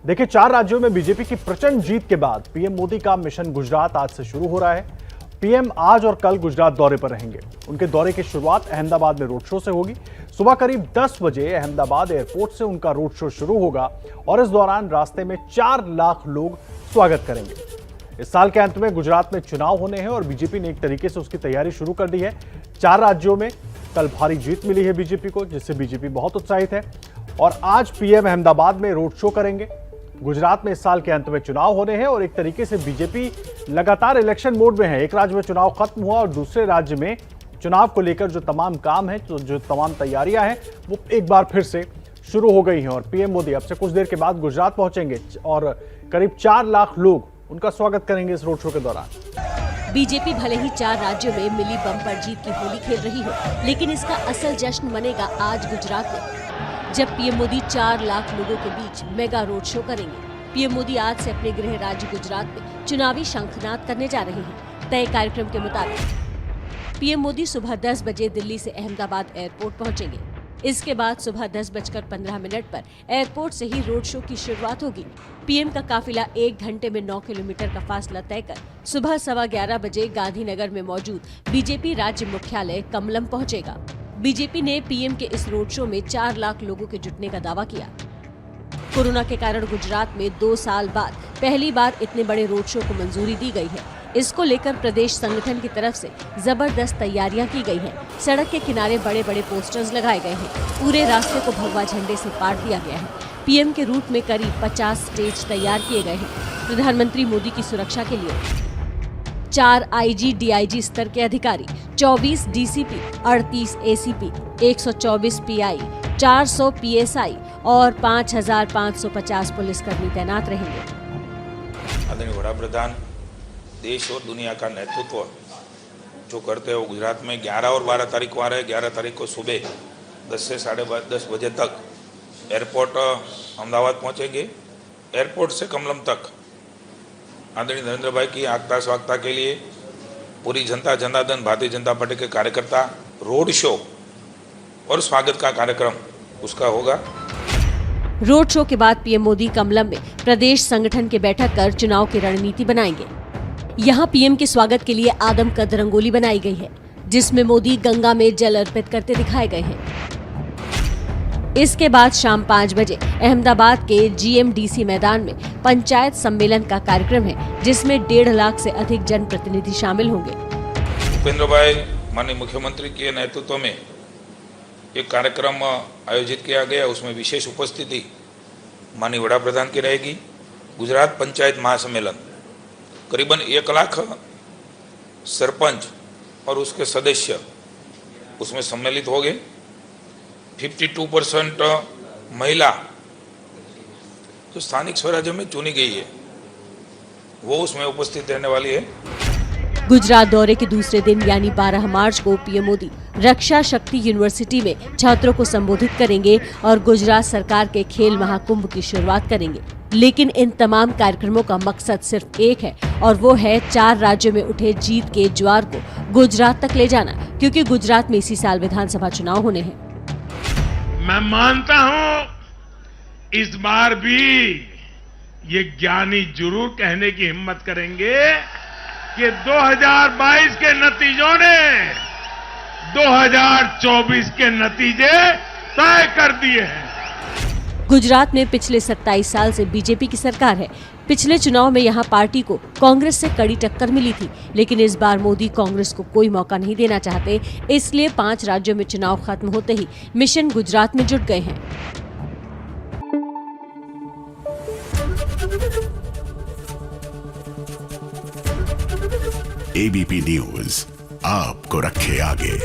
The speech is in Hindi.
देखिए, 4 राज्यों में बीजेपी की प्रचंड जीत के बाद पीएम मोदी का मिशन गुजरात आज से शुरू हो रहा है। पीएम आज और कल गुजरात दौरे पर रहेंगे। उनके दौरे की शुरुआत अहमदाबाद में रोड शो से होगी। सुबह करीब 10 बजे अहमदाबाद एयरपोर्ट से उनका रोड शो शुरू होगा और इस दौरान रास्ते में 4 लाख लोग स्वागत करेंगे। इस साल के अंत में गुजरात में चुनाव होने हैं और बीजेपी ने एक तरीके से उसकी तैयारी शुरू कर दी है। 4 राज्यों में कल भारी जीत मिली है बीजेपी को, जिससे बीजेपी बहुत उत्साहित है और आज पीएम अहमदाबाद में रोड शो करेंगे। गुजरात में इस साल के अंत में चुनाव होने हैं और एक तरीके से बीजेपी लगातार इलेक्शन मोड में है। एक राज्य में चुनाव खत्म हुआ और दूसरे राज्य में चुनाव को लेकर जो तमाम काम है, जो तमाम तैयारियां हैं, वो एक बार फिर से शुरू हो गई हैं और पीएम मोदी अब से कुछ देर के बाद गुजरात पहुंचेंगे और करीब 4 लाख लोग उनका स्वागत करेंगे इस रोड शो के दौरान। बीजेपी भले ही 4 राज्यों में मिली बम्पर जीत की होली खेल रही हो, लेकिन इसका असल जश्न मनेगा आज गुजरात में, जब पीएम मोदी 4 लाख लोगों के बीच मेगा रोड शो करेंगे। पीएम मोदी आज से अपने गृह राज्य गुजरात में चुनावी शंखनाद करने जा रहे हैं। तय कार्यक्रम के मुताबिक पीएम मोदी सुबह 10 बजे दिल्ली से अहमदाबाद एयरपोर्ट पहुंचेंगे। इसके बाद सुबह 10:15 पर एयरपोर्ट से ही रोड शो की शुरुआत होगी। पीएम का काफिला 1 घंटे में 9 किलोमीटर का फासला तय कर सुबह 11:15 बजे गांधीनगर में मौजूद बीजेपी राज्य मुख्यालय कमलम पहुंचेगा। बीजेपी ने पीएम के इस रोड शो में 4 लाख लोगों के जुटने का दावा किया। कोरोना के कारण गुजरात में 2 साल बाद पहली बार इतने बड़े रोड शो को मंजूरी दी गई है। इसको लेकर प्रदेश संगठन की तरफ से जबरदस्त तैयारियां की गई हैं। सड़क के किनारे बड़े बड़े पोस्टर्स लगाए गए हैं। पूरे रास्ते को भगवा झंडे से पाट दिया गया है। पीएम के रूट में करीब 50 स्टेज तैयार किए गए हैं। प्रधानमंत्री मोदी की सुरक्षा के लिए 4 आईजी डीआईजी स्तर के अधिकारी, 24 डीसीपी, 38 एसीपी, 124 पीआई, 400 पीएसआई और 5550 पुलिसकर्मी तैनात रहेंगे। आदरणीय वडाप्रधान देश और दुनिया का नेतृत्व जो करते हैं वो गुजरात में 11 और 12 तारीख को आ रहे हैं। 11 तारीख को सुबह 10 से 10:30 बजे तक एयरपोर्ट अहमदाबाद पहुंचेंगे। एयरपोर्ट से कमलम तक आदरणीय नरेंद्र भाई की आगता स्वागता के लिए पूरी जनता जनार्दन भारतीय जनता पार्टी के कार्यकर्ता रोड शो और स्वागत का कार्यक्रम उसका होगा। रोड शो के बाद पीएम मोदी कमलम में प्रदेश संगठन की बैठक कर चुनाव की रणनीति बनाएंगे। यहाँ पीएम के स्वागत के लिए आदमकद रंगोली बनाई गई है, जिसमें मोदी गंगा में जल अर्पित करते दिखाए गए हैं। इसके बाद शाम 5 बजे अहमदाबाद के जीएमडीसी मैदान में पंचायत सम्मेलन का कार्यक्रम है, जिसमें 1.5 लाख से अधिक जनप्रतिनिधि शामिल होंगे। भूपेंद्र भाई माननीय मुख्यमंत्री के नेतृत्व में एक कार्यक्रम आयोजित किया गया। उसमें विशेष उपस्थिति माननीय वडाप्रधान की रहेगी। गुजरात पंचायत महासम्मेलन करीबन 1 लाख सरपंच और उसके सदस्य उसमें सम्मिलित हो गए। 52% महिला जो स्थानिक स्वराज्य में चुनी गई है वो उसमें उपस्थित रहने वाली है। गुजरात दौरे के दूसरे दिन यानी 12 मार्च को पीएम मोदी रक्षा शक्ति यूनिवर्सिटी में छात्रों को संबोधित करेंगे और गुजरात सरकार के खेल महाकुंभ की शुरुआत करेंगे। लेकिन इन तमाम कार्यक्रमों का मकसद सिर्फ एक है और वो है 4 राज्यों में उठे जीत के ज्वार को गुजरात तक ले जाना, क्योंकि गुजरात में इसी साल विधानसभा चुनाव होने हैं। मैं मानता हूं इस बार भी ये ज्ञानी जरूर कहने की हिम्मत करेंगे कि 2022 के नतीजों ने 2024 के नतीजे तय कर दिए हैं। गुजरात में पिछले 27 साल से बीजेपी की सरकार है। पिछले चुनाव में यहां पार्टी को कांग्रेस से कड़ी टक्कर मिली थी, लेकिन इस बार मोदी कांग्रेस को कोई मौका नहीं देना चाहते। इसलिए 5 राज्यों में चुनाव खत्म होते ही मिशन गुजरात में जुट गए हैं। एबीपी न्यूज आपको रखे आगे।